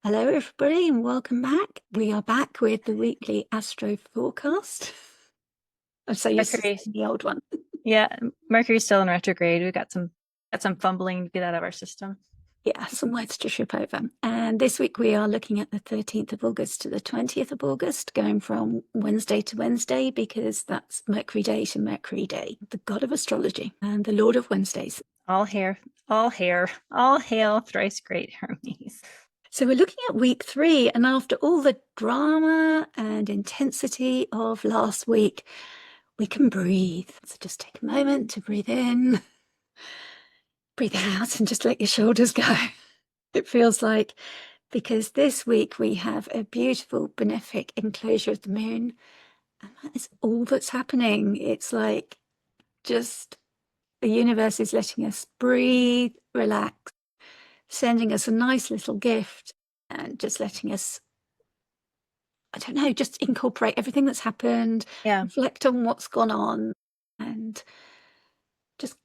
Hello, everybody, and welcome back. We are back with the weekly astro forecast. I'm so used to Mercury, saying the old one. yeah, Mercury's still in retrograde. We've got some fumbling to get out of our system. Yeah, some words to trip over. And this week we are looking at the 13th of August to the 20th of August, going from Wednesday to Wednesday, because that's Mercury Day to Mercury Day, the god of astrology and the lord of Wednesdays. All hail thrice great Hermes. So we're looking at week 3, and after all the drama and intensity of last week, we can breathe. So just take a moment to breathe in, breathe out, and just let your shoulders go. It feels like, because this week we have a beautiful benefic enclosure of the moon, and that is all that's happening. It's like just the universe is letting us breathe, relax, sending us a nice little gift, and just letting us, I don't know, just incorporate everything that's happened, Yeah. reflect on what's gone on, and just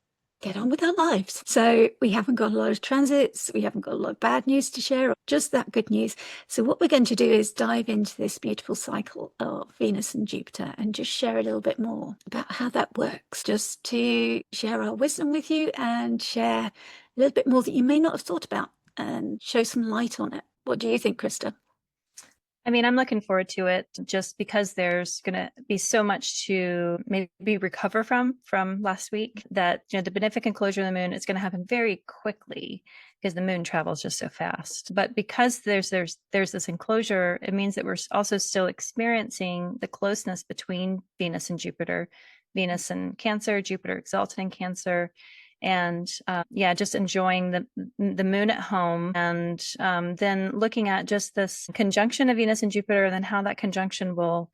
get on with our lives. So we haven't got a lot of transits, we haven't got a lot of bad news to share, just that good news. So what we're going to do is dive into this beautiful cycle of Venus and Jupiter and just share a little bit more about how that works, just to share our wisdom with you and share a little bit more that you may not have thought about and show some light on it. What do you think, Krista? I mean, I'm looking forward to it just because there's going to be so much to maybe recover from last week that, the benefic enclosure of the moon is going to happen very quickly because the moon travels just so fast. But because there's this enclosure, it means that we're also still experiencing the closeness between Venus and Jupiter, Venus in Cancer, Jupiter exalted in Cancer, and just enjoying the moon at home, and then looking at just this conjunction of Venus and Jupiter, and then how that conjunction will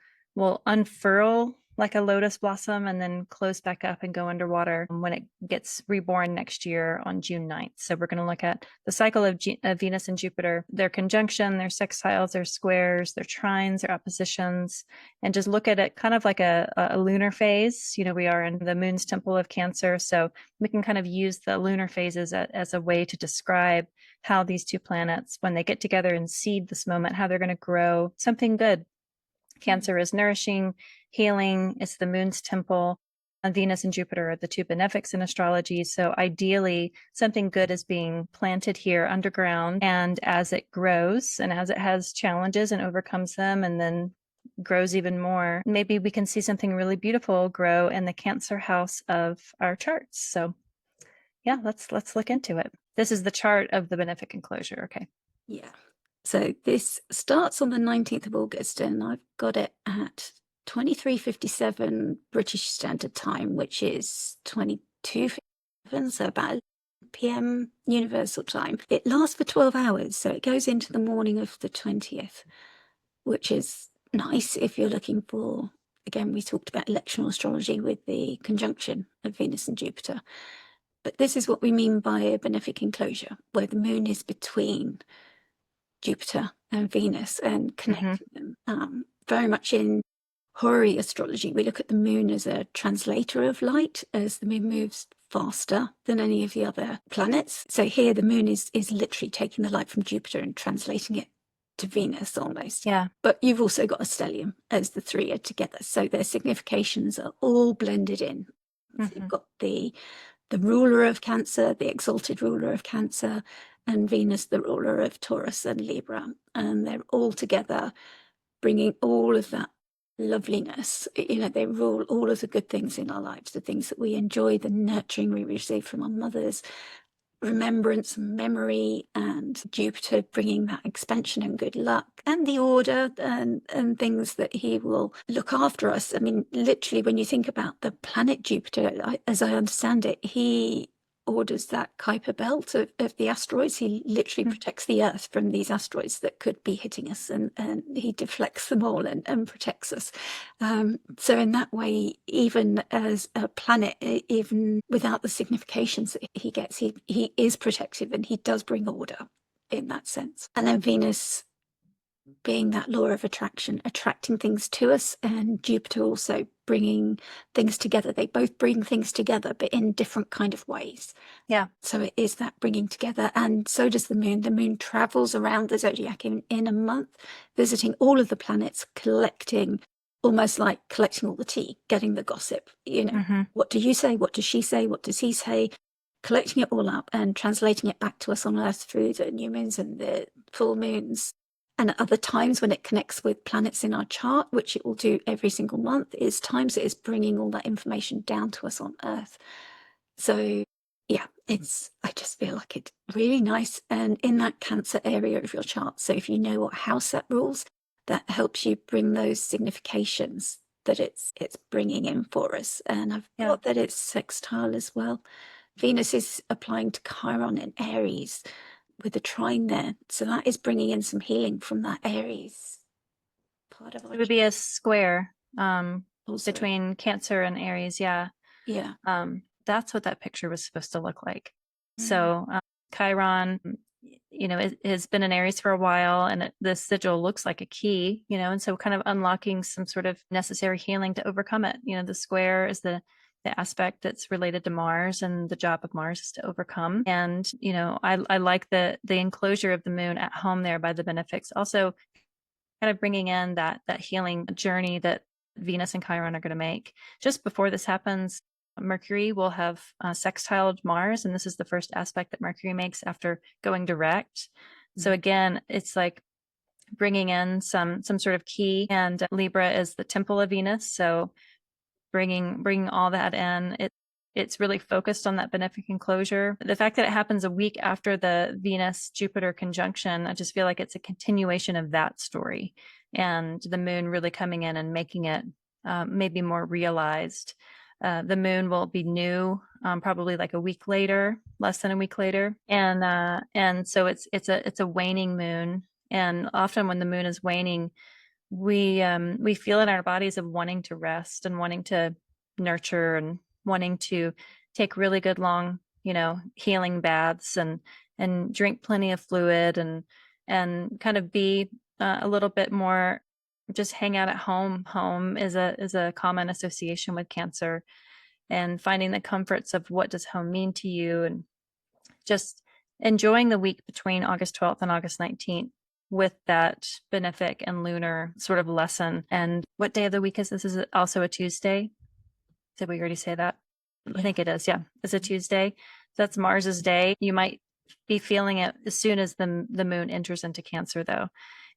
unfurl like a lotus blossom and then close back up and go underwater when it gets reborn next year on June 9th. So we're going to look at the cycle of Venus and Jupiter, their conjunction, their sextiles, their squares, their trines, their oppositions, and just look at it kind of like a lunar phase. We are in the moon's temple of Cancer, so we can kind of use the lunar phases as a way to describe how these two planets, when they get together and seed this moment, how they're going to grow something good. Cancer is nourishing, healing. It's the moon's temple. And Venus and Jupiter are the two benefics in astrology. So ideally, something good is being planted here underground. And as it grows and as it has challenges and overcomes them and then grows even more, maybe we can see something really beautiful grow in the Cancer house of our charts. So yeah, let's look into it. This is the chart of the benefic enclosure. Okay. Yeah. So this starts on the 19th of August, and I've got it at 23:57 British Standard Time, which is 22:57, so about PM Universal Time. It lasts for 12 hours, so it goes into the morning of the 20th, which is nice if you're looking for, again, we talked about electional astrology with the conjunction of Venus and Jupiter. But this is what we mean by a benefic enclosure, where the moon is between Jupiter and Venus and connecting them. Very much in Hori astrology, we look at the moon as a translator of light, as the moon moves faster than any of the other planets. So here the moon is literally taking the light from Jupiter and translating it to Venus almost. Yeah. But you've also got a stellium as the three are together. So their significations are all blended in. So you've got the ruler of Cancer, the exalted ruler of Cancer, and Venus, the ruler of Taurus and Libra. And they're all together, bringing all of that loveliness. They rule all of the good things in our lives, the things that we enjoy, the nurturing we receive from our mothers, remembrance, memory, and Jupiter bringing that expansion and good luck and the order and things that he will look after us. I mean, literally, when you think about the planet Jupiter, as I understand it, he orders that Kuiper belt of the asteroids. He literally protects the Earth from these asteroids that could be hitting us, and he deflects them all and protects us. So in that way, even as a planet, even without the significations that he gets, he is protective and he does bring order in that sense. And then Venus being that law of attraction, attracting things to us, and Jupiter also bringing things together. They both bring things together, but in different kind of ways. Yeah. So it is that bringing together. And so does the moon. The moon travels around the zodiac in a month, visiting all of the planets, collecting, almost like collecting all the tea, getting the gossip. What do you say? What does she say? What does he say? Collecting it all up and translating it back to us on Earth through the new moons and the full moons. And at other times when it connects with planets in our chart, which it will do every single month, is times it is bringing all that information down to us on Earth. So yeah, I just feel like it's really nice. And in that Cancer area of your chart, so if you know what house that rules, that helps you bring those significations that it's bringing in for us. And I've got that it's sextile as well. Venus is applying to Chiron in Aries with a trine there. So that is bringing in some healing from that Aries part of our It would be a square also. between Cancer and Aries. Yeah. Yeah. That's what that picture was supposed to look like. So Chiron, it has been in Aries for a while, and the sigil looks like a key, and so kind of unlocking some sort of necessary healing to overcome it. The square is the aspect that's related to Mars, and the job of Mars is to overcome. And I like the enclosure of the moon at home there by the benefics, also kind of bringing in that healing journey that Venus and Chiron are going to make. Just before this happens, Mercury will have sextiled Mars, and this is the first aspect that Mercury makes after going direct. So again, it's like bringing in some sort of key, and Libra is the temple of Venus, so bringing all that in. It's really focused on that benefic enclosure. The fact that it happens a week after the Venus-Jupiter conjunction, I just feel like it's a continuation of that story, and the moon really coming in and making it maybe more realized. The moon will be new, probably like a week later, less than a week later, and so it's a waning moon. And often when the moon is waning, we feel in our bodies of wanting to rest and wanting to nurture and wanting to take really good long healing baths and drink plenty of fluid and kind of be a little bit more, just hang out at home. Home is a common association with Cancer, and finding the comforts of what does home mean to you, and just enjoying the week between August 12th and August 19th with that benefic and lunar sort of lesson. And what day of the week is this? Is it also a Tuesday? Did we already say that? I think it is. Yeah, it's a Tuesday. That's Mars's day. You might be feeling it as soon as the moon enters into Cancer, though.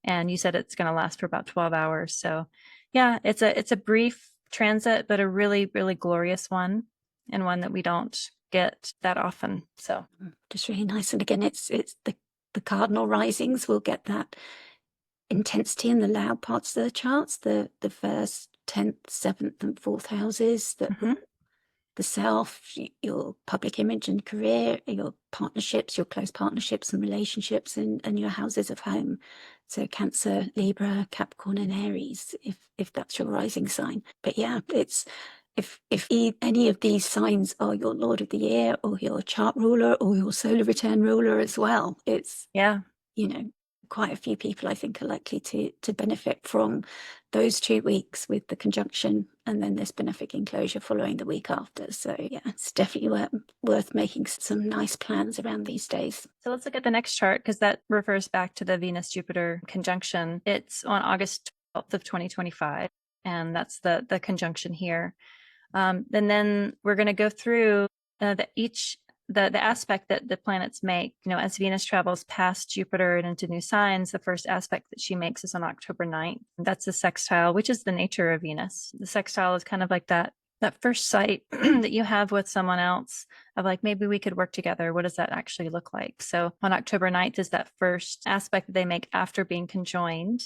And you said it's going to last for about 12 hours. So yeah, it's a brief transit, but a really, really glorious one, and one that we don't get that often. So just really nice. And again, it's the cardinal risings will get that intensity in the loud parts of the charts, the first, 10th, 7th, and 4th houses, the self, your public image and career, your partnerships, your close partnerships and relationships, and your houses of home. So Cancer, Libra, Capricorn, and Aries, if that's your rising sign. But yeah, it's if any of these signs are your Lord of the Year or your chart ruler or your solar return ruler as well, it's quite a few people I think are likely to benefit from those 2 weeks with the conjunction and then this benefic enclosure following the week after. So yeah, it's definitely worth making some nice plans around these days. So let's look at the next chart, because that refers back to the Venus-Jupiter conjunction. It's on August 12th of 2025, and that's the conjunction here. And then we're going to go through the aspect that the planets make. As Venus travels past Jupiter and into new signs, the first aspect that she makes is on October 9th. That's the sextile, which is the nature of Venus. The sextile is kind of like that first sight that you have with someone else of like, maybe we could work together. What does that actually look like? So on October 9th is that first aspect that they make after being conjoined.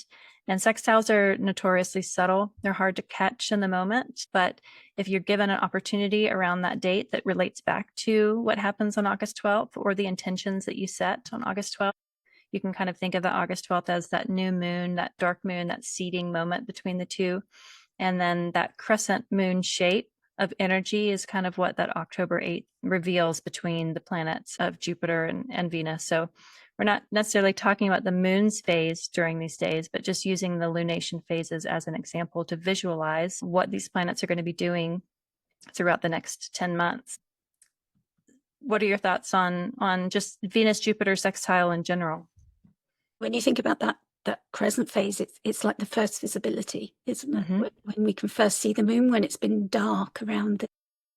And sextiles are notoriously subtle. They're hard to catch in the moment. But if you're given an opportunity around that date that relates back to what happens on August 12th or the intentions that you set on August 12th, you can kind of think of the August 12th as that new moon, that dark moon, that seeding moment between the two. And then that crescent moon shape of energy is kind of what that October 8th reveals between the planets of Jupiter and Venus. So we're not necessarily talking about the moon's phase during these days, but just using the lunation phases as an example to visualize what these planets are going to be doing throughout the next 10 months. What are your thoughts on just Venus Jupiter sextile in general? When you think about that crescent phase, it's like the first visibility, isn't it? Mm-hmm. When we can first see the moon, when it's been dark around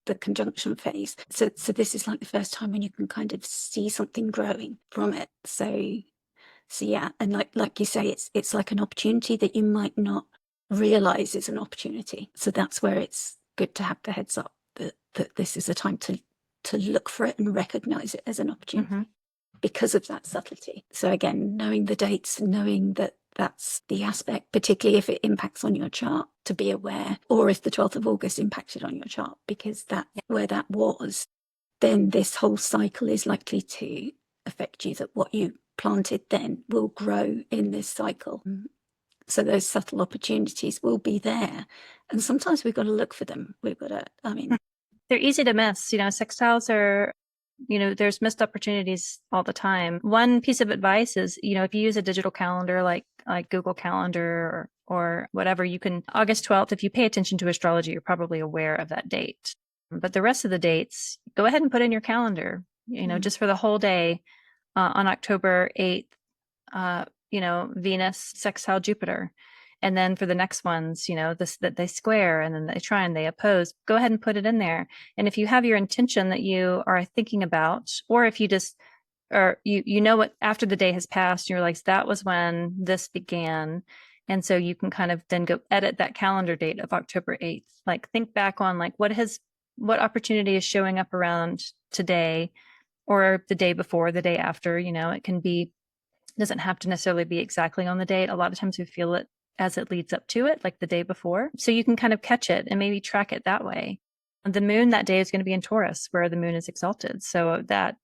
the conjunction phase. So this is like the first time when you can kind of see something growing from it. So yeah, and like you say, it's like an opportunity that you might not realize is an opportunity. So that's where it's good to have the heads up that this is a time to look for it and recognize it as an opportunity. Mm-hmm. Because of that subtlety. So again, knowing the dates, knowing that that's the aspect, particularly if it impacts on your chart, to be aware, or if the 12th of August impacted on your chart, because that's where that was, then this whole cycle is likely to affect you, that what you planted then will grow in this cycle. So those subtle opportunities will be there. And sometimes we've got to look for them. We've got to, they're easy to miss. Sextiles are, there's missed opportunities all the time. One piece of advice is, if you use a digital calendar like Google Calendar or whatever, you can, August 12th, if you pay attention to astrology, you're probably aware of that date. But the rest of the dates, go ahead and put in your calendar, just for the whole day on October 8th, Venus sextile Jupiter. And then for the next ones, that they square and then they trine, they oppose, go ahead and put it in there. And if you have your intention that you are thinking about, or if you just, or what, after the day has passed, you're like, that was when this began. And so you can kind of then go edit that calendar date of October 8th. Like think back on like what opportunity is showing up around today or the day before, the day after, it can be, doesn't have to necessarily be exactly on the date. A lot of times we feel it as it leads up to it, like the day before. So you can kind of catch it and maybe track it that way. The moon that day is going to be in Taurus, where the moon is exalted. So that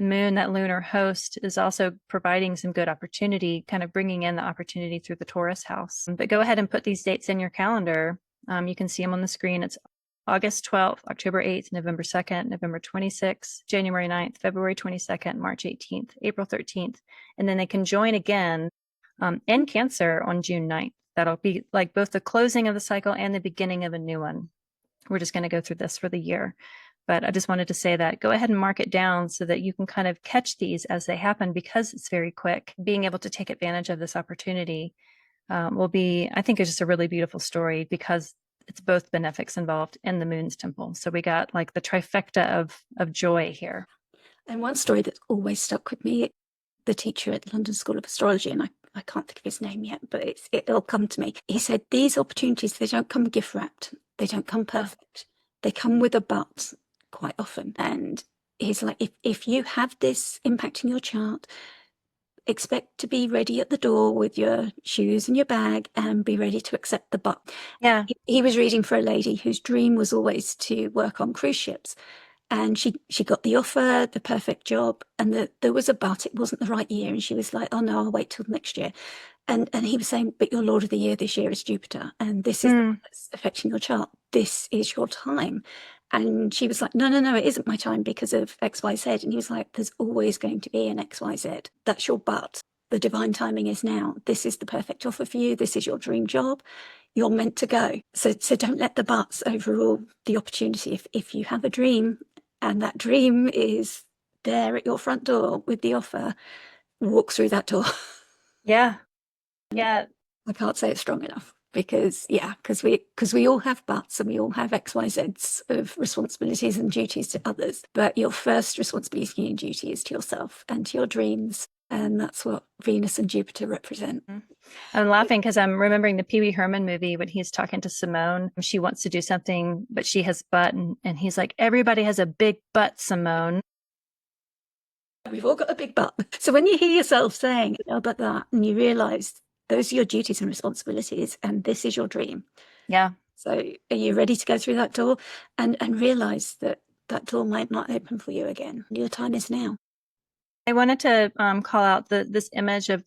moon, that lunar host, is also providing some good opportunity, kind of bringing in the opportunity through the Taurus house. But go ahead and put these dates in your calendar. You can see them on the screen. It's August 12th, October 8th, November 2nd, November 26th, January 9th, February 22nd, March 18th, April 13th. And then they can join again in Cancer on June 9th. That'll be like both the closing of the cycle and the beginning of a new one. We're just going to go through this for the year. But I just wanted to say that go ahead and mark it down so that you can kind of catch these as they happen, because it's very quick. Being able to take advantage of this opportunity will be, I think, is just a really beautiful story, because it's both benefics involved in the moon's temple. So we got like the trifecta of joy here. And one story that's always stuck with me, the teacher at London School of Astrology, and I can't think of his name yet, but it'll come to me. He said, these opportunities, they don't come gift wrapped. They don't come perfect. They come with a but quite often. And he's like, if you have this impacting your chart, expect to be ready at the door with your shoes and your bag and be ready to accept the but. Yeah. He was reading for a lady whose dream was always to work on cruise ships. And she got the offer, the perfect job, and there was a but. It wasn't the right year, and she was like, "Oh no, I'll wait till next year." And he was saying, "But your Lord of the Year this year is Jupiter, and this is what's affecting your chart. This is your time." And she was like, "No, it isn't my time because of X, Y, Z." And he was like, "There's always going to be an X, Y, Z. That's your but. The divine timing is now. This is the perfect offer for you. This is your dream job. You're meant to go. So don't let the buts overrule the opportunity. If you have a dream, and that dream is there at your front door with the offer, walk through that door." Yeah. I can't say it strong enough, because we all have buts and we all have XYZs of responsibilities and duties to others. But your first responsibility and duty is to yourself and to your dreams. And that's what Venus and Jupiter represent. I'm laughing because I'm remembering the Pee Wee Herman movie when he's talking to Simone. She wants to do something, but she has butt. And he's like, everybody has a big butt, Simone. We've all got a big butt. So when you hear yourself saying about that, and you realize those are your duties and responsibilities, and this is your dream. Yeah. So are you ready to go through that door and realize that door might not open for you again? Your time is now. I wanted to call out this image of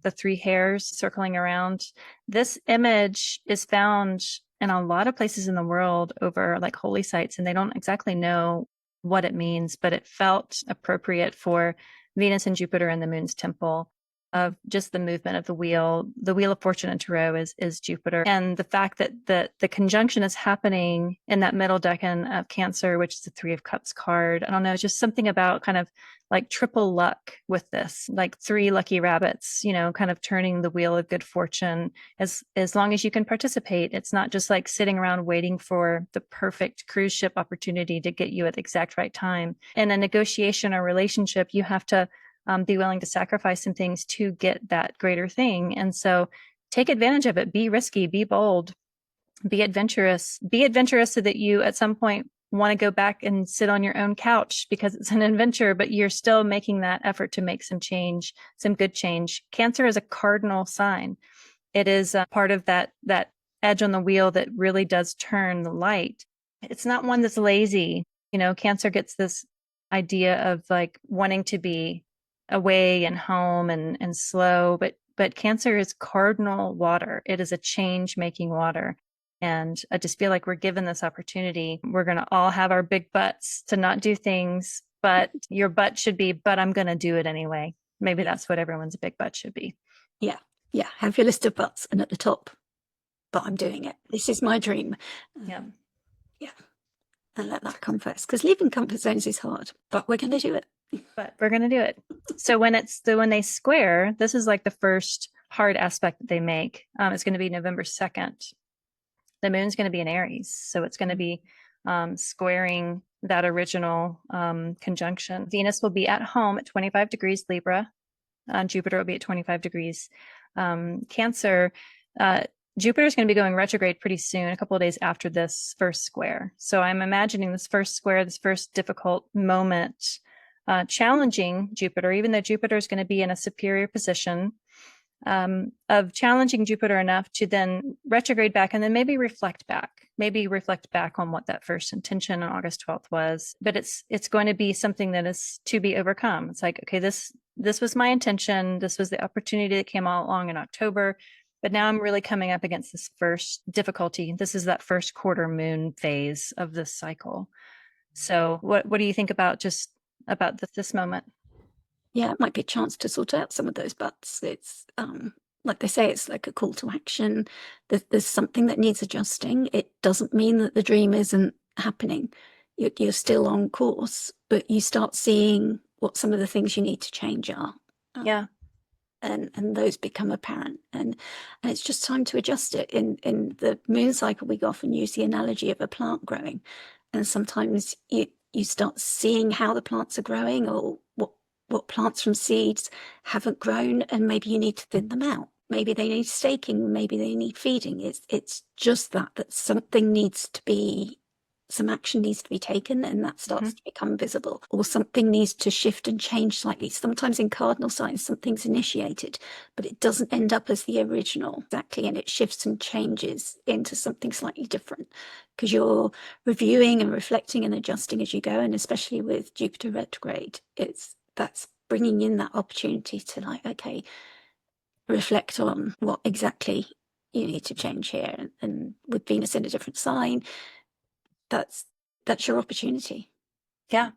the three hairs circling around. This image is found in a lot of places in the world over like holy sites, and they don't exactly know what it means, but it felt appropriate for Venus and Jupiter in the moon's temple, of just the movement of the wheel. The wheel of fortune in tarot is Jupiter. And the fact that the conjunction is happening in that middle decan of Cancer, which is the Three of Cups card. I don't know, just something about kind of like triple luck with this, like three lucky rabbits, kind of turning the wheel of good fortune. As long as you can participate, it's not just like sitting around waiting for the perfect cruise ship opportunity to get you at the exact right time. In a negotiation or relationship, you have to be willing to sacrifice some things to get that greater thing. And so take advantage of it. Be risky, be bold, be adventurous so that you at some point want to go back and sit on your own couch because it's an adventure, but you're still making that effort to make some change, some good change. Cancer is a cardinal sign. It is a part of that edge on the wheel that really does turn the light. It's not one that's lazy. Cancer gets this idea of like wanting to be away and home and slow, but Cancer is cardinal water. It is a change making water. And I just feel like we're given this opportunity. We're going to all have our big butts to not do things, but your butt should be, but I'm going to do it anyway. Maybe that's what everyone's big butt should be. Yeah. Have your list of butts, and at the top, but I'm doing it. This is my dream. Yeah. And let that come first, because leaving comfort zones is hard, but we're going to do it. But we're going to do it. So when they square, this is like the first hard aspect that they make. It's going to be November 2nd. The moon's going to be in Aries. So it's going to be squaring that original conjunction. Venus will be at home at 25 degrees Libra. Jupiter will be at 25 degrees Cancer. Jupiter is going to be going retrograde pretty soon, a couple of days after this first square. So I'm imagining this first square, this first difficult moment, challenging Jupiter, even though Jupiter is going to be in a superior position, of challenging Jupiter enough to then retrograde back and then maybe reflect back on what that first intention on August 12th was. But it's going to be something that is to be overcome. It's like, okay, this was my intention. This was the opportunity that came all along in October. But now I'm really coming up against this first difficulty. This is that first quarter moon phase of this cycle. So what do you think about this moment? Yeah, it might be a chance to sort out some of those butts. It's like they say, it's like a call to action. There's something that needs adjusting. It doesn't mean that the dream isn't happening. You're still on course, but you start seeing what some of the things you need to change are. Yeah. And those become apparent, and it's just time to adjust it. In the moon cycle, we often use the analogy of a plant growing, and sometimes you start seeing how the plants are growing, or what plants from seeds haven't grown, and maybe you need to thin them out. Maybe they need staking, maybe they need feeding. It's just that something needs to be, some action needs to be taken, and that starts to become visible, or something needs to shift and change slightly. Sometimes in cardinal signs, something's initiated, but it doesn't end up as the original exactly, and it shifts and changes into something slightly different because you're reviewing and reflecting and adjusting as you go. And especially with Jupiter retrograde, that's bringing in that opportunity to, like, okay, reflect on what exactly you need to change here. And with Venus in a different sign, that's your opportunity. Yeah.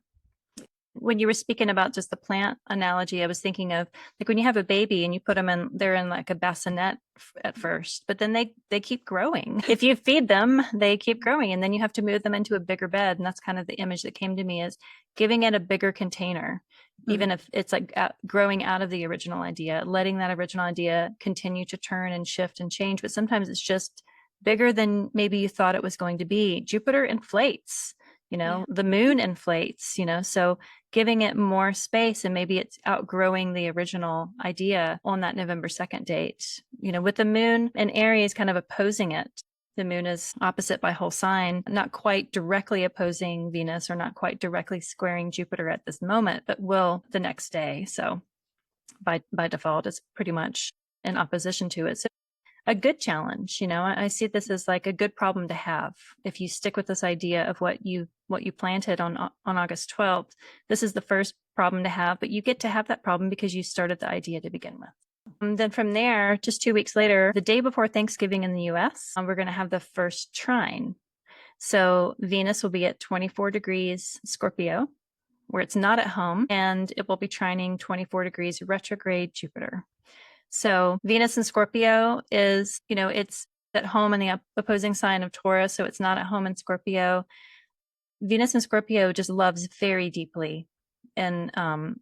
When you were speaking about just the plant analogy, I was thinking of like when you have a baby and you put them in, they're in like a bassinet at first, but then they keep growing. If you feed them, they keep growing, and then you have to move them into a bigger bed. And that's kind of the image that came to me, is giving it a bigger container, even if it's like growing out of the original idea, letting that original idea continue to turn and shift and change. But sometimes it's just bigger than maybe you thought it was going to be. Jupiter inflates, the moon inflates, so giving it more space, and maybe it's outgrowing the original idea on that November 2nd date, with the moon and Aries kind of opposing it. The moon is opposite by whole sign, not quite directly opposing Venus or not quite directly squaring Jupiter at this moment, but will the next day. So by default, it's pretty much in opposition to it. So a good challenge, I see this as like a good problem to have. If you stick with this idea of what you planted on August 12th, this is the first problem to have, but you get to have that problem because you started the idea to begin with. And then from there, just 2 weeks later, the day before Thanksgiving in the US, we're going to have the first trine. So Venus will be at 24 degrees Scorpio, where it's not at home, and it will be trining 24 degrees retrograde Jupiter. So Venus in Scorpio is, it's at home in the opposing sign of Taurus, so it's not at home in Scorpio. Venus in Scorpio just loves very deeply and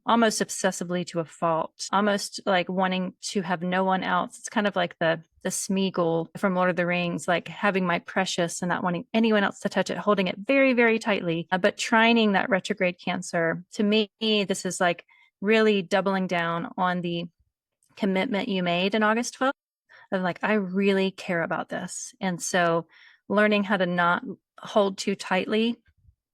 almost obsessively to a fault, almost like wanting to have no one else. It's kind of like the Smeagol from Lord of the Rings, like having my precious and not wanting anyone else to touch it, holding it very, very tightly. But trining that retrograde Cancer, to me, this is like really doubling down on the commitment you made in August 12th of like, I really care about this. And so learning how to not hold too tightly,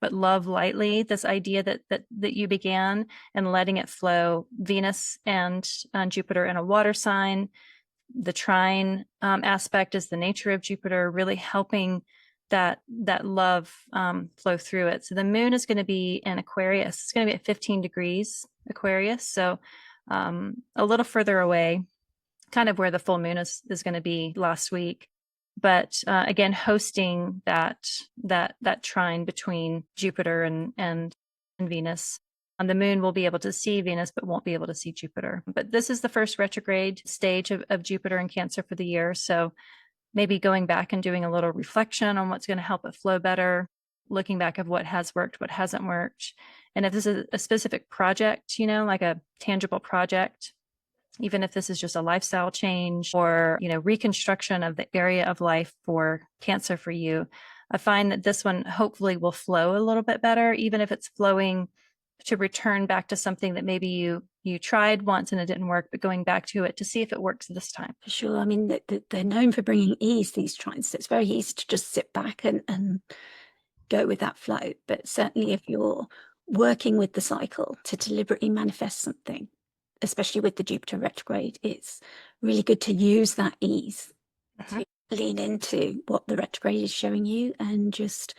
but love lightly, this idea that you began, and letting it flow. Venus and Jupiter in a water sign. The trine aspect is the nature of Jupiter, really helping that love flow through it. So the moon is going to be in Aquarius. It's going to be at 15 degrees Aquarius. So a little further away, kind of where the full moon is going to be last week. But again, hosting that trine between Jupiter and Venus. And the moon will be able to see Venus, but won't be able to see Jupiter. But this is the first retrograde stage of Jupiter in Cancer for the year. So maybe going back and doing a little reflection on what's going to help it flow better, looking back at what has worked, what hasn't worked. And if this is a specific project, like a tangible project, even if this is just a lifestyle change or, reconstruction of the area of life for Cancer for you, I find that this one hopefully will flow a little bit better, even if it's flowing to return back to something that maybe you tried once and it didn't work, but going back to it to see if it works this time. For sure. I mean, they're known for bringing ease, these trines. So it's very easy to just sit back and go with that flow. But certainly if you're working with the cycle to deliberately manifest something, especially with the Jupiter retrograde, it's really good to use that ease to lean into what the retrograde is showing you and just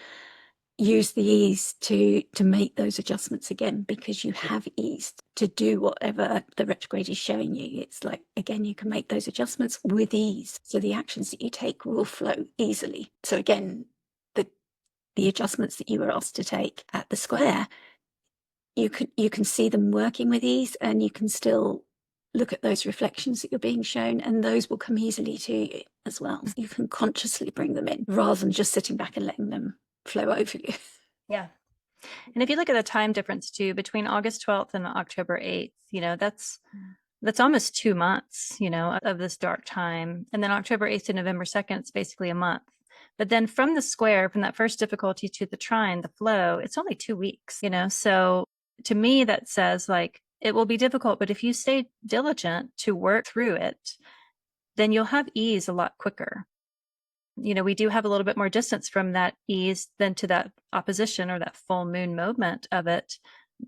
use the ease to make those adjustments again, because you have ease to do whatever the retrograde is showing you. It's like, again, you can make those adjustments with ease. So the actions that you take will flow easily. So again, the adjustments that you were asked to take at the square, you can see them working with ease, and you can still look at those reflections that you're being shown, and those will come easily to you as well. You can consciously bring them in rather than just sitting back and letting them flow over you. Yeah. And if you look at the time difference too, between August 12th and October 8th, that's almost 2 months, of this dark time. And then October 8th to November 2nd, it's basically a month. But then from the square, from that first difficulty to the trine, the flow, it's only 2 weeks, So to me, that says like, it will be difficult, but if you stay diligent to work through it, then you'll have ease a lot quicker. We do have a little bit more distance from that ease than to that opposition or that full moon moment of it.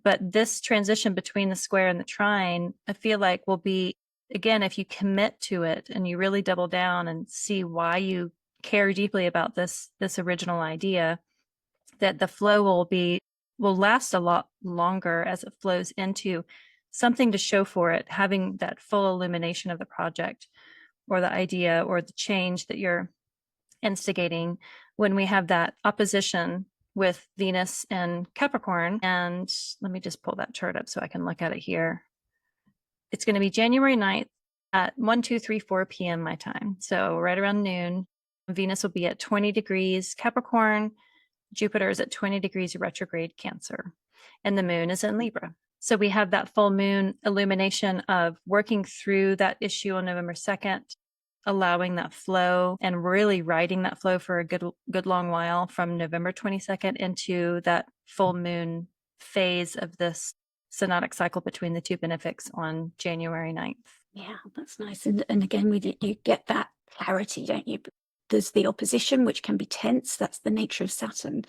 But this transition between the square and the trine, I feel like will be, again, if you commit to it and you really double down and see why you care deeply about this original idea, that the flow will last a lot longer as it flows into something to show for it, having that full illumination of the project or the idea or the change that you're instigating when we have that opposition with Venus and Capricorn. And let me just pull that chart up so I can look at it here. It's going to be January 9th at 1, 2, 3, 4 p.m. my time. So right around noon, Venus will be at 20 degrees Capricorn. Jupiter is at 20 degrees retrograde Cancer, and the moon is in Libra. So we have that full moon illumination of working through that issue on November 2nd, allowing that flow and really riding that flow for a good long while from November 22nd into that full moon phase of this synodic cycle between the two benefics on January 9th. Yeah, that's nice. And again, you get that clarity, don't you? There's the opposition, which can be tense. That's the nature of Saturn.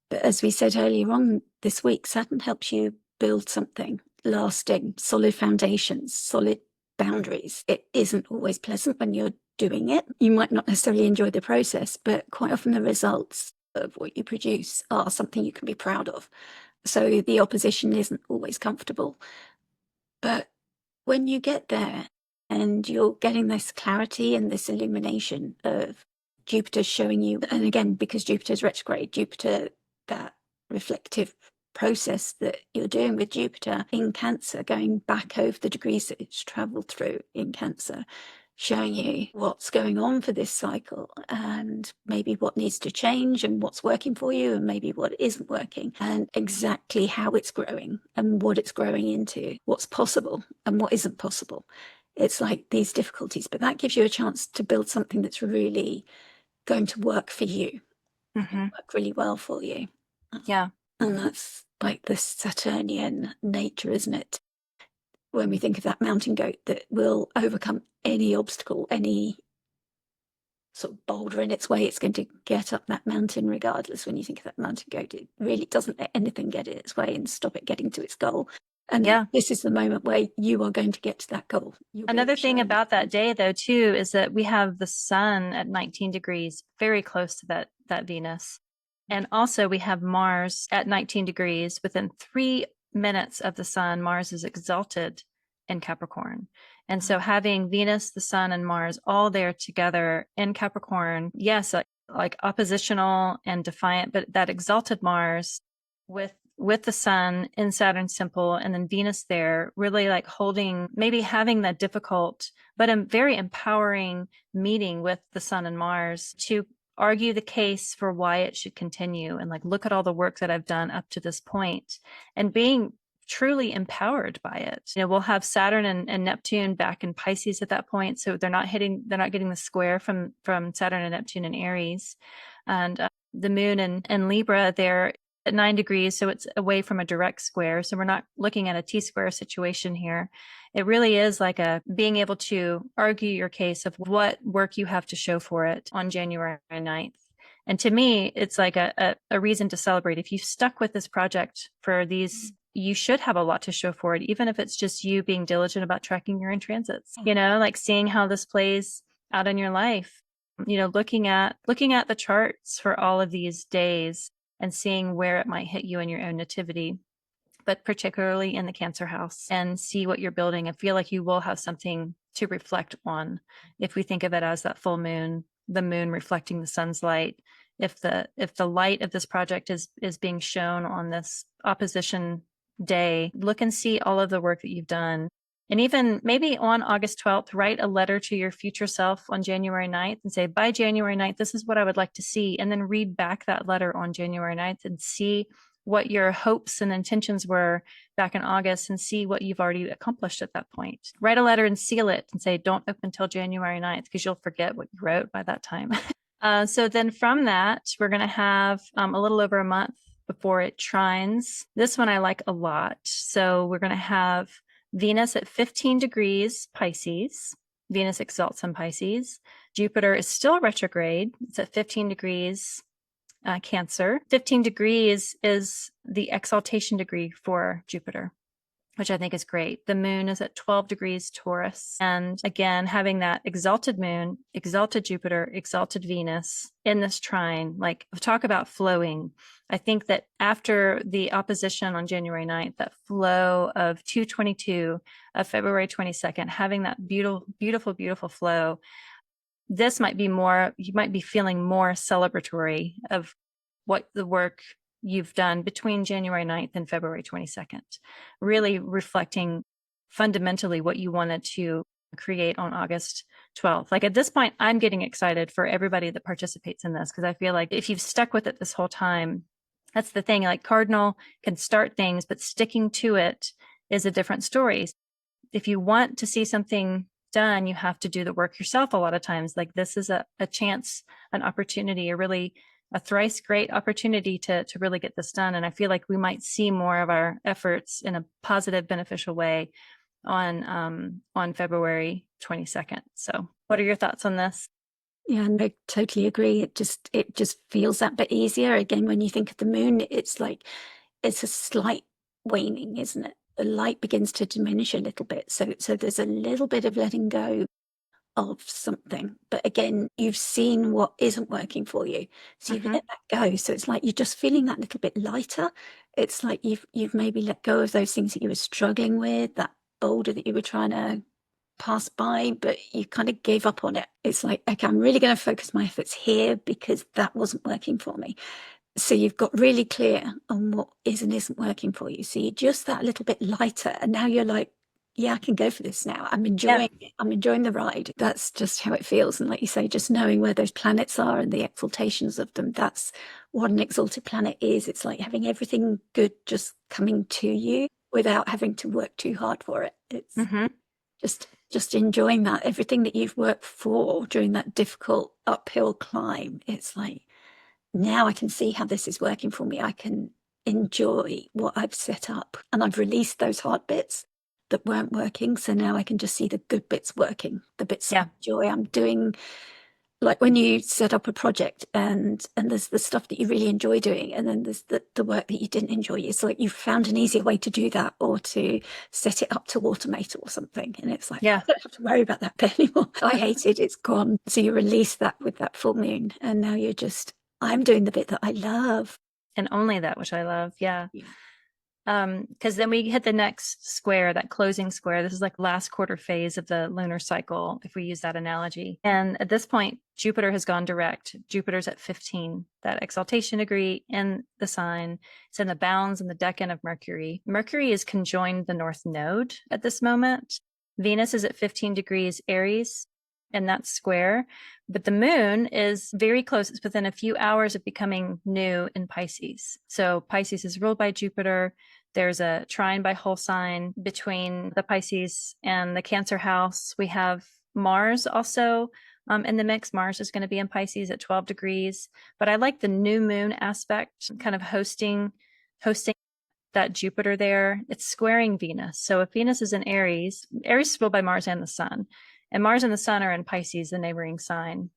But as we said earlier on this week, Saturn helps you build something lasting, solid foundations, solid boundaries. It isn't always pleasant when you're doing it. You might not necessarily enjoy the process, but quite often the results of what you produce are something you can be proud of. So the opposition isn't always comfortable. But when you get there and you're getting this clarity and this illumination of Jupiter showing you, and again, because Jupiter's retrograde, Jupiter, that reflective process that you're doing with Jupiter in Cancer, going back over the degrees that it's traveled through in Cancer, showing you what's going on for this cycle and maybe what needs to change and what's working for you and maybe what isn't working, and exactly how it's growing and what it's growing into, what's possible and what isn't possible. It's like these difficulties, but that gives you a chance to build something that's really going to work for you, work really well for you. Yeah. And that's like the Saturnian nature, isn't it? When we think of that mountain goat that will overcome any obstacle, any sort of boulder in its way, it's going to get up that mountain regardless. When you think of that mountain goat, it really doesn't let anything get in its way and stop it getting to its goal. And this is the moment where you are going to get to that goal. Another thing about that day, though, too, is that we have the sun at 19 degrees, very close to that Venus. And also we have Mars at 19 degrees. Within 3 minutes of the sun, Mars is exalted in Capricorn. And so having Venus, the sun, and Mars all there together in Capricorn, yes, like oppositional and defiant, but that exalted Mars with the sun in Saturn simple and then Venus there, really like holding, maybe having that difficult, but a very empowering meeting with the sun and Mars to argue the case for why it should continue and like, look at all the work that I've done up to this point and being truly empowered by it. We'll have Saturn and Neptune back in Pisces at that point. So they're not getting the square from Saturn and Neptune in Aries. And the moon in Libra, they're at 9 degrees. So it's away from a direct square. So we're not looking at a T-square situation here. It really is like being able to argue your case of what work you have to show for it on January 9th. And to me, it's like a reason to celebrate. If you've stuck with this project for these, you should have a lot to show for it, even if it's just you being diligent about tracking your own transits, like seeing how this plays out in your life, looking at the charts for all of these days and seeing where it might hit you in your own nativity, but particularly in the Cancer house, and see what you're building and feel like you will have something to reflect on. If we think of it as that full moon, the moon reflecting the sun's light, if the light of this project is being shown on this opposition day, look and see all of the work that you've done. And even maybe on August 12th, write a letter to your future self on January 9th and say, by January 9th, this is what I would like to see. And then read back that letter on January 9th and see what your hopes and intentions were back in August and see what you've already accomplished at that point. Write a letter and seal it and say, don't open until January 9th, because you'll forget what you wrote by that time. So then from that, we're going to have a little over a month before it trines. This one I like a lot. So we're going to have Venus at 15 degrees Pisces. Venus exalts in Pisces. Jupiter is still retrograde. It's at 15 degrees Cancer. 15 degrees is the exaltation degree for Jupiter, which I think is great. The moon is at 12 degrees Taurus. And again, having that exalted moon, exalted Jupiter, exalted Venus in this trine, like talk about flowing. I think that after the opposition on January 9th, that flow of 222 of February 22nd, having that beautiful, beautiful, beautiful flow, this might be more, you might be feeling more celebratory of what the work you've done between January 9th and February 22nd, really reflecting fundamentally what you wanted to create on August 12th. Like at this point, I'm getting excited for everybody that participates in this, because I feel like if you've stuck with it this whole time, that's the thing, like Cardinal can start things, but sticking to it is a different story. If you want to see something done, you have to do the work yourself a lot of times. Like this is a chance, an opportunity, a thrice great opportunity to really get this done. And I feel like we might see more of our efforts in a positive, beneficial way on February 22nd. So what are your thoughts on this? Yeah, and I totally agree. It just feels that bit easier. Again, when you think of the moon, it's like it's a slight waning, isn't it? The light begins to diminish a little bit. So there's a little bit of letting go of something. But again, you've seen what isn't working for you. So you've let that go. So it's like you're just feeling that little bit lighter. It's like you've maybe let go of those things that you were struggling with, that boulder that you were trying to pass by, but you kind of gave up on it. It's like, okay, I'm really going to focus my efforts here because that wasn't working for me. So you've got really clear on what is and isn't working for you. So you're just that little bit lighter. And now you're like, yeah, I can go for this now. I'm enjoying it. I'm enjoying the ride. That's just how it feels. And like you say, just knowing where those planets are and the exaltations of them, that's what an exalted planet is. It's like having everything good just coming to you without having to work too hard for it. It's just enjoying that. Everything that you've worked for during that difficult uphill climb. It's like, now I can see how this is working for me. I can enjoy what I've set up, and I've released those hard bits that weren't working. So now I can just see the good bits working, the bits I enjoy. I'm doing, like when you set up a project and there's the stuff that you really enjoy doing, and then there's the work that you didn't enjoy. It's like you've found an easier way to do that, or to set it up to automate or something. And it's like, I don't have to worry about that bit anymore. I hate it. It's gone. So you release that with that full moon, and now you're just, I'm doing the bit that I love. And only that which I love. Yeah. Yeah. Because then we hit the next square, that closing square. This is like last quarter phase of the lunar cycle, if we use that analogy. And at this point, Jupiter has gone direct. Jupiter's at 15, that exaltation degree in the sign. It's in the bounds and the decan of Mercury. Mercury is conjoined the North Node at this moment. Venus is at 15 degrees Aries in that square. But the moon is very close. It's within a few hours of becoming new in Pisces. So Pisces is ruled by Jupiter. There's a trine by whole sign between the Pisces and the Cancer house. We have Mars also in the mix. Mars is going to be in Pisces at 12 degrees. But I like the new moon aspect, kind of hosting that Jupiter there. It's squaring Venus. So if Venus is in Aries, Aries is ruled by Mars and the Sun. And Mars and the Sun are in Pisces, the neighboring sign.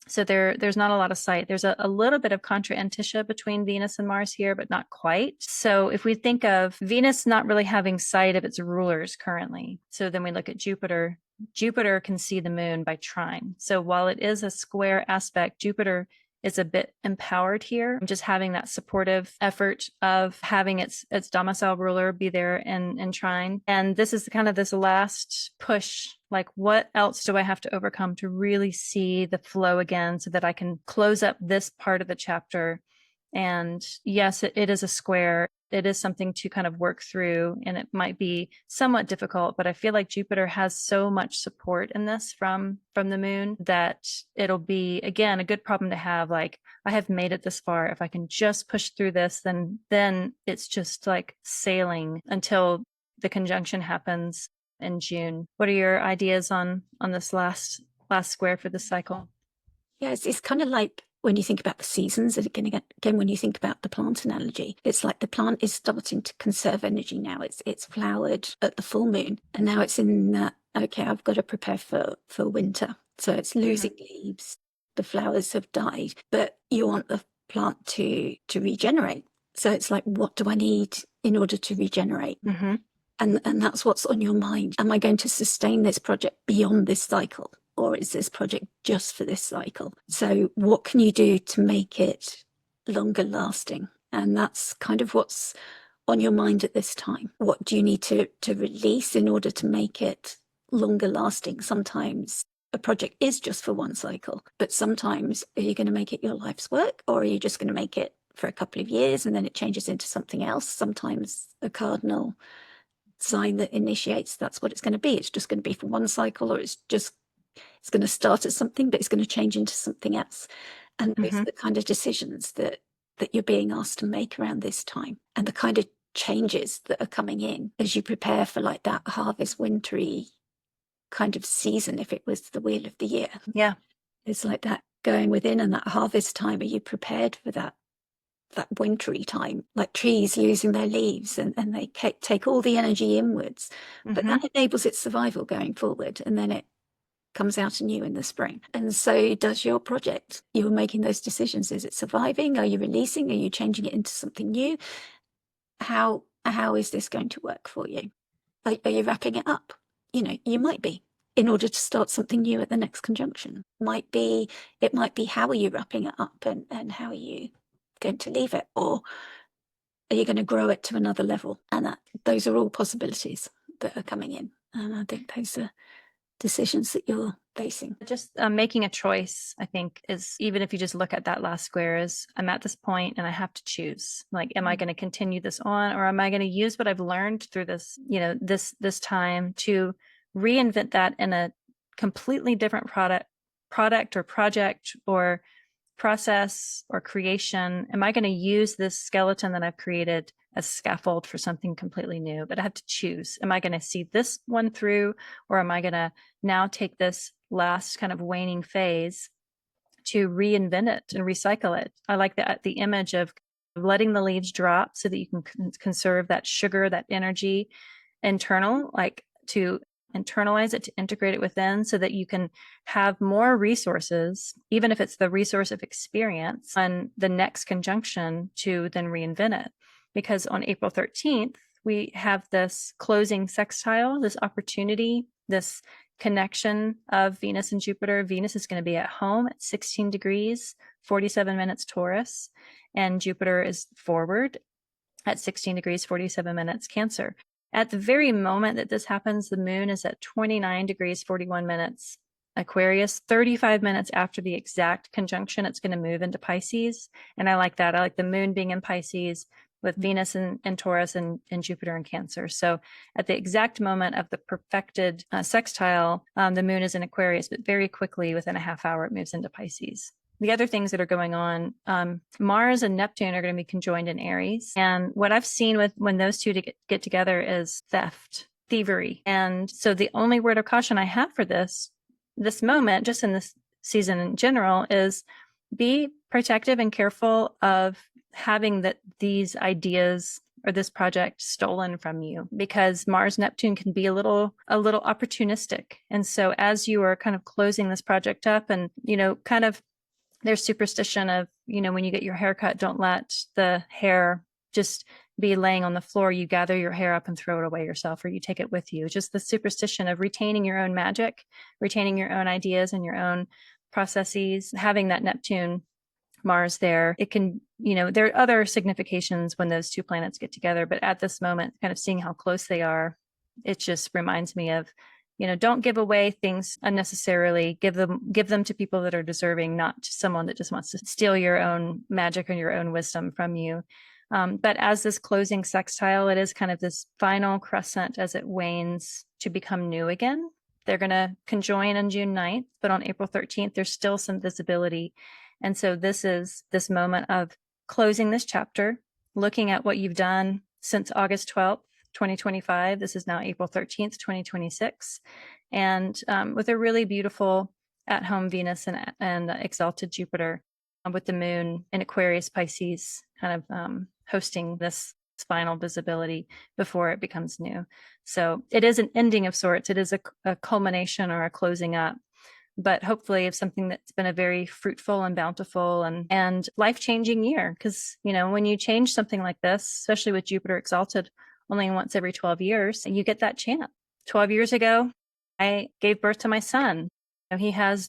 So there's not a lot of sight. There's a little bit of contra antitia between Venus and Mars here, but not quite. So if we think of Venus not really having sight of its rulers currently, so then we look at Jupiter. Jupiter can see the moon by trine. So while it is a square aspect, Jupiter is a bit empowered here, just having that supportive effort of having its domicile ruler be there in trine. And this is kind of this last push, like what else do I have to overcome to really see the flow again so that I can close up this part of the chapter. And yes, it is a square. It is something to kind of work through, and it might be somewhat difficult, but I feel like Jupiter has so much support in this from the moon that it'll be, again, a good problem to have. Like, I have made it this far. If I can just push through this, then it's just like sailing until the conjunction happens in June. What are your ideas on this last square for this cycle? Yeah, it's kind of like when you think about the seasons, and again, when you think about the plant analogy, it's like the plant is starting to conserve energy now. It's flowered at the full moon, and now it's in that, okay, I've got to prepare for winter. So it's losing leaves. The flowers have died, but you want the plant to regenerate. So it's like, what do I need in order to regenerate? And that's what's on your mind. Am I going to sustain this project beyond this cycle? Or is this project just for this cycle? So what can you do to make it longer lasting? And that's kind of what's on your mind at this time. What do you need to release in order to make it longer lasting? Sometimes a project is just for one cycle, but sometimes are you going to make it your life's work, or are you just going to make it for a couple of years and then it changes into something else? Sometimes a cardinal sign that initiates, that's what it's going to be. It's just going to be for one cycle, or it's going to start as something, but it's going to change into something else. And those are the kind of decisions that you're being asked to make around this time, and the kind of changes that are coming in as you prepare for like that harvest wintry kind of season. If it was the wheel of the year, it's like that going within, and that harvest time. Are you prepared for that wintry time, like trees losing their leaves, and they take all the energy inwards, but that enables its survival going forward, and then it comes out anew in the spring. And so does your project. You're making those decisions. Is it surviving? Are you releasing? Are you changing it into something new? How is this going to work for you? Are you wrapping it up? You might be, in order to start something new at the next conjunction. It might be how are you wrapping it up, and how are you going to leave it? Or are you going to grow it to another level? And those are all possibilities that are coming in. And I think those are decisions that you're facing. Just making a choice, I think, is, even if you just look at that last square, is I'm at this point and I have to choose. Like, am I going to continue this on, or am I going to use what I've learned through this, this time to reinvent that in a completely different product or project or process or creation? Am I going to use this skeleton that I've created as scaffold for something completely new? But I have to choose. Am I going to see this one through, or am I going to now take this last kind of waning phase to reinvent it and recycle it? I like the image of letting the leaves drop so that you can conserve that sugar, that energy internal, like to internalize it, to integrate it within, so that you can have more resources, even if it's the resource of experience, on the next conjunction to then reinvent it. Because on April 13th, we have this closing sextile, this opportunity, this connection of Venus and Jupiter. Venus is going to be at home at 16 degrees, 47 minutes Taurus, and Jupiter is forward at 16 degrees, 47 minutes Cancer. At the very moment that this happens, the moon is at 29 degrees, 41 minutes Aquarius. 35 minutes after the exact conjunction, it's going to move into Pisces. And I like that. I like the moon being in Pisces with Venus and Taurus and Jupiter in Cancer. So at the exact moment of the perfected sextile, the moon is in Aquarius, but very quickly, within a half hour, it moves into Pisces. The other things that are going on, Mars and Neptune are going to be conjoined in Aries. And what I've seen with when those two get together is theft, thievery. And so the only word of caution I have for this moment, just in this season in general, is be protective and careful of having these ideas or this project stolen from you, because Mars Neptune can be a little opportunistic. And so as you are kind of closing this project up, and kind of there's superstition of, when you get your hair cut, don't let the hair just be laying on the floor. You gather your hair up and throw it away yourself, or you take it with you. Just the superstition of retaining your own magic, retaining your own ideas and your own processes, having that Neptune Mars there. It can, there are other significations when those two planets get together, but at this moment, kind of seeing how close they are, it just reminds me of, don't give away things unnecessarily. Give them to people that are deserving, not to someone that just wants to steal your own magic or your own wisdom from you. But as this closing sextile, it is kind of this final crescent as it wanes to become new again. They're going to conjoin on June 9th, but on April 13th, there's still some visibility. And so this is this moment of closing this chapter, looking at what you've done since August 12th, 2025. This is now April 13th, 2026. And with a really beautiful at-home Venus and exalted Jupiter, with the moon in Aquarius Pisces, kind of hosting this final visibility before it becomes new. So it is an ending of sorts. It is a culmination or a closing up, but hopefully of something that's been a very fruitful and bountiful and life-changing year. Because, when you change something like this, especially with Jupiter exalted only once every 12 years, you get that chance. 12 years ago, I gave birth to my son. He has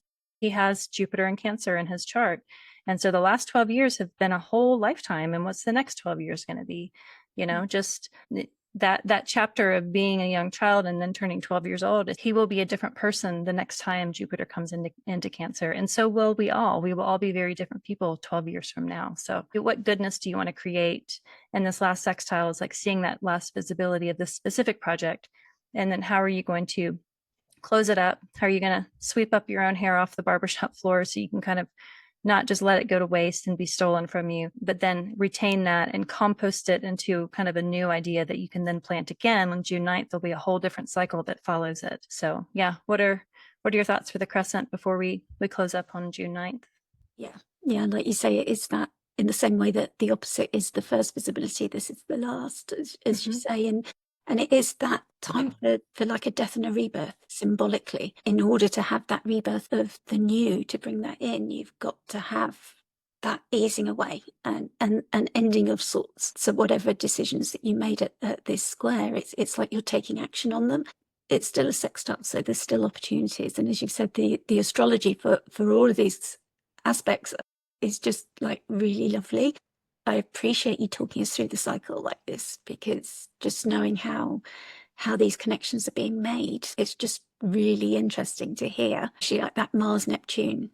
Jupiter and Cancer in his chart. And so the last 12 years have been a whole lifetime. And what's the next 12 years going to be? Just that chapter of being a young child and then turning 12 years old, he will be a different person the next time Jupiter comes into Cancer. And so will we all. We will all be very different people 12 years from now. So what goodness do you want to create? And this last sextile is like seeing that last visibility of this specific project. And then how are you going to close it up? How are you going to sweep up your own hair off the barbershop floor so you can kind of not just let it go to waste and be stolen from you, but then retain that and compost it into kind of a new idea that you can then plant again on June 9th. There'll be a whole different cycle that follows it. So yeah, what are your thoughts for the crescent before we close up on June 9th? Yeah, like you say, it is that in the same way that the opposite is the first visibility, this is the last, as you say, and it is that time for like a death and a rebirth symbolically. In order to have that rebirth of the new, to bring that in, you've got to have that easing away and an ending of sorts. So whatever decisions that you made at this square, it's like you're taking action on them. It's still a sextile, so there's still opportunities. And as you've said, the astrology for all of these aspects is just like really lovely. I appreciate you talking us through the cycle like this, because just knowing how these connections are being made, it's just really interesting to hear. Actually, like that Mars-Neptune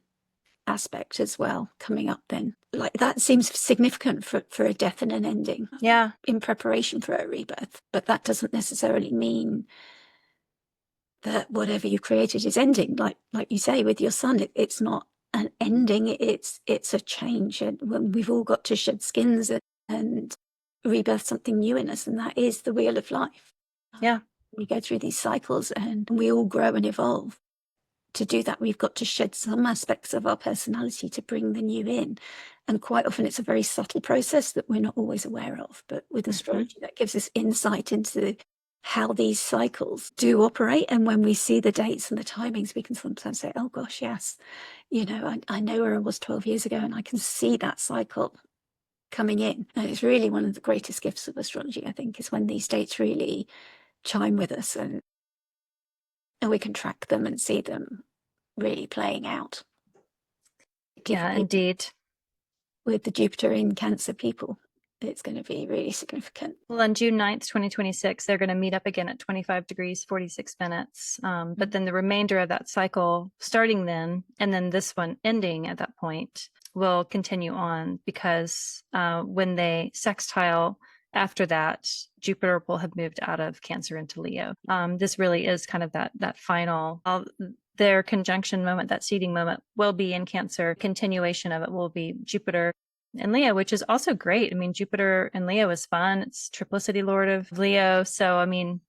aspect as well coming up then. Like that seems significant for a death and an ending. Yeah. In preparation for a rebirth. But that doesn't necessarily mean that whatever you created is ending. Like you say with your son, it's not an ending, it's a change. And when we've all got to shed skins and rebirth something new in us, and that is the wheel of life. Yeah. We go through these cycles and we all grow and evolve. To do that, we've got to shed some aspects of our personality to bring the new in. And quite often it's a very subtle process that we're not always aware of. But with astrology, that gives us insight into how these cycles do operate. And when we see the dates and the timings, we can sometimes say, oh gosh, yes, you know, I know where I was 12 years ago and I can see that cycle coming in. And it's really one of the greatest gifts of astrology, I think, is when these dates really chime with us and we can track them and see them really playing out. Yeah, indeed. With the Jupiter in Cancer people, it's going to be really significant. Well, on June 9th, 2026, they're going to meet up again at 25 degrees, 46 minutes. But then the remainder of that cycle starting then, and then this one ending at that point, will continue on because when they sextile after that, Jupiter will have moved out of Cancer into Leo. This really is kind of that final, their conjunction moment, that seeding moment will be in Cancer. Continuation of it will be Jupiter and Leo, which is also great. I mean, Jupiter and Leo is fun. It's triplicity lord of Leo. So, I mean,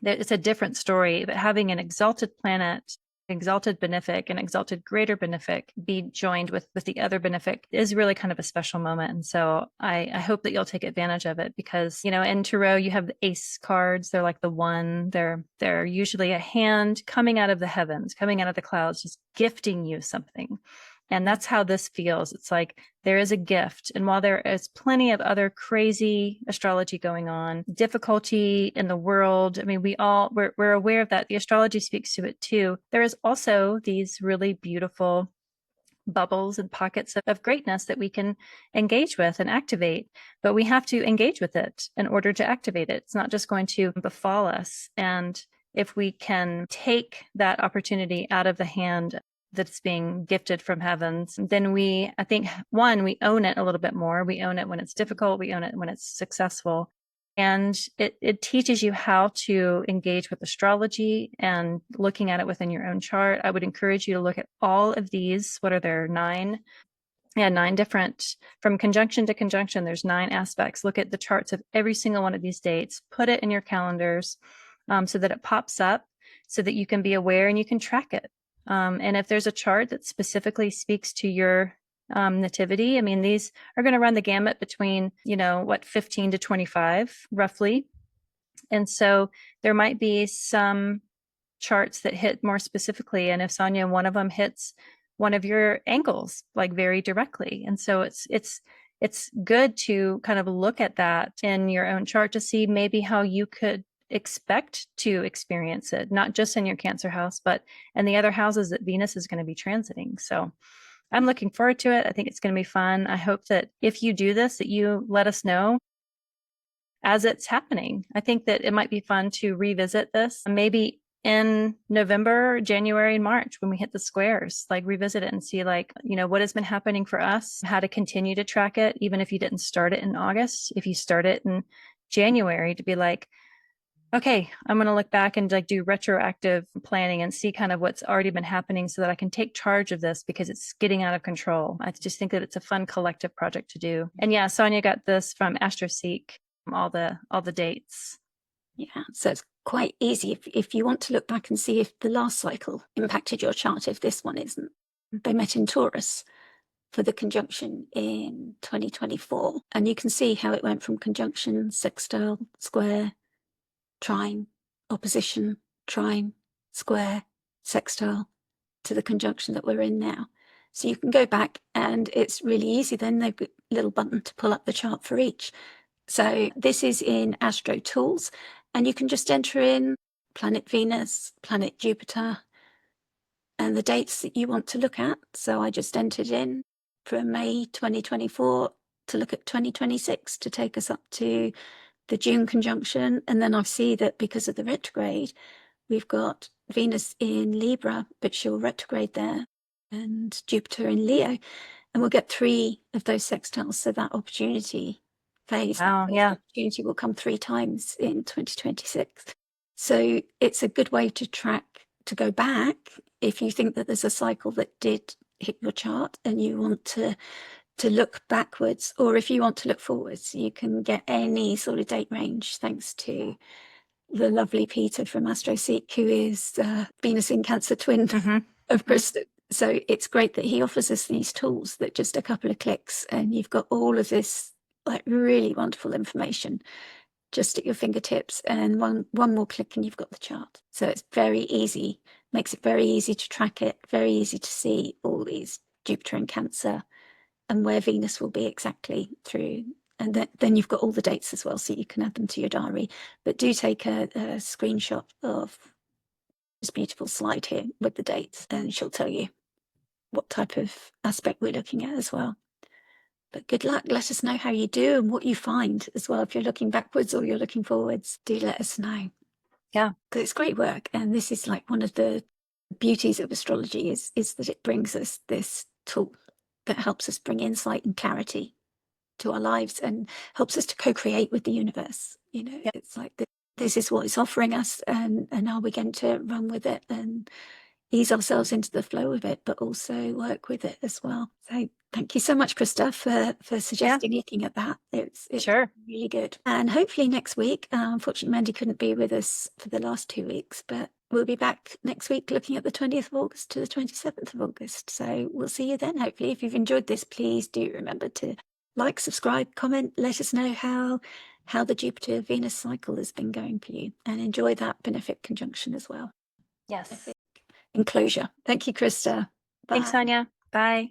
it's a different story, but having an exalted planet, exalted benefic and exalted greater benefic be joined with the other benefic is really kind of a special moment. And so I hope that you'll take advantage of it because, you know, in tarot, you have the ace cards. They're like the one, they're usually a hand coming out of the heavens, coming out of the clouds, just gifting you something. And that's how this feels. It's like there is a gift. And while there is plenty of other crazy astrology going on, difficulty in the world, I mean, we're aware of that. The astrology speaks to it too. There is also these really beautiful bubbles and pockets of greatness that we can engage with and activate, but we have to engage with it in order to activate it. It's not just going to befall us. And if we can take that opportunity out of the hand that's being gifted from heavens, then I think, we own it a little bit more. We own it when it's difficult. We own it when it's successful. And it teaches you how to engage with astrology and looking at it within your own chart. I would encourage you to look at all of these. What are there? 9? Yeah, 9 different, from conjunction to conjunction, there's 9 aspects. Look at the charts of every single one of these dates, put it in your calendars so that it pops up so that you can be aware and you can track it. And if there's a chart that specifically speaks to your nativity, I mean, these are going to run the gamut between, 15 to 25 roughly. And so there might be some charts that hit more specifically. And if Sonia, one of them hits one of your angles, like very directly. And so it's good to kind of look at that in your own chart to see maybe how you could expect to experience it, not just in your Cancer house, but in the other houses that Venus is going to be transiting. So I'm looking forward to it. I think it's going to be fun. I hope that if you do this, that you let us know as it's happening. I think that it might be fun to revisit this maybe in November, January, and March when we hit the squares, like revisit it and see what has been happening for us, how to continue to track it, even if you didn't start it in August, if you start it in January, to be like, okay, I'm going to look back and do retroactive planning and see kind of what's already been happening so that I can take charge of this because it's getting out of control. I just think that it's a fun collective project to do. And yeah, Sonia got this from AstroSeek, all the dates. Yeah, so it's quite easy if you want to look back and see if the last cycle impacted your chart, if this one isn't. They met in Taurus for the conjunction in 2024, and you can see how it went from conjunction, sextile, square, trine, opposition, trine, square, sextile, to the conjunction that we're in now. So you can go back and it's really easy then. They've got a little button to pull up the chart for each. So this is in Astro Tools, and you can just enter in planet Venus, planet Jupiter, and the dates that you want to look at. So I just entered in from May 2024 to look at 2026 to take us up to the June conjunction. And then I see that because of the retrograde, we've got Venus in Libra, but she'll retrograde there, and Jupiter in Leo. And we'll get 3 of those sextiles. So that opportunity phase, Wow, that yeah. opportunity will come 3 times in 2026. So it's a good way to track, to go back if you think that there's a cycle that did hit your chart and you want to look backwards, or if you want to look forwards, you can get any sort of date range thanks to the lovely Peter from AstroSeek, who is Venus in Cancer twin of Kristen. So it's great that he offers us these tools that just a couple of clicks and you've got all of this like really wonderful information just at your fingertips, and one more click and you've got the chart. So it's very easy, makes it very easy to track it, very easy to see all these Jupiter in Cancer and where Venus will be exactly through. And then you've got all the dates as well, so you can add them to your diary. But do take a screenshot of this beautiful slide here with the dates, and she'll tell you what type of aspect we're looking at as well. But good luck. Let us know how you do and what you find as well. If you're looking backwards or you're looking forwards, do let us know. Yeah. Because it's great work. And this is like one of the beauties of astrology is that it brings us this tool that helps us bring insight and clarity to our lives and helps us to co-create with the universe. You know, it's like this is what it's offering us, and are we going to run with it and ease ourselves into the flow of it, but also work with it as well. So thank you so much, Krista, for suggesting looking at that. It's Sure. really good. And hopefully next week, unfortunately, Mandy couldn't be with us for the last 2 weeks, but we'll be back next week looking at the 20th of August to the 27th of August. So we'll see you then, hopefully. If you've enjoyed this, please do remember to like, subscribe, comment, let us know how the Jupiter-Venus cycle has been going for you, and enjoy that benefic conjunction as well. Yes. Enclosure. Thank you, Krista. Bye. Thanks, Sonia. Bye.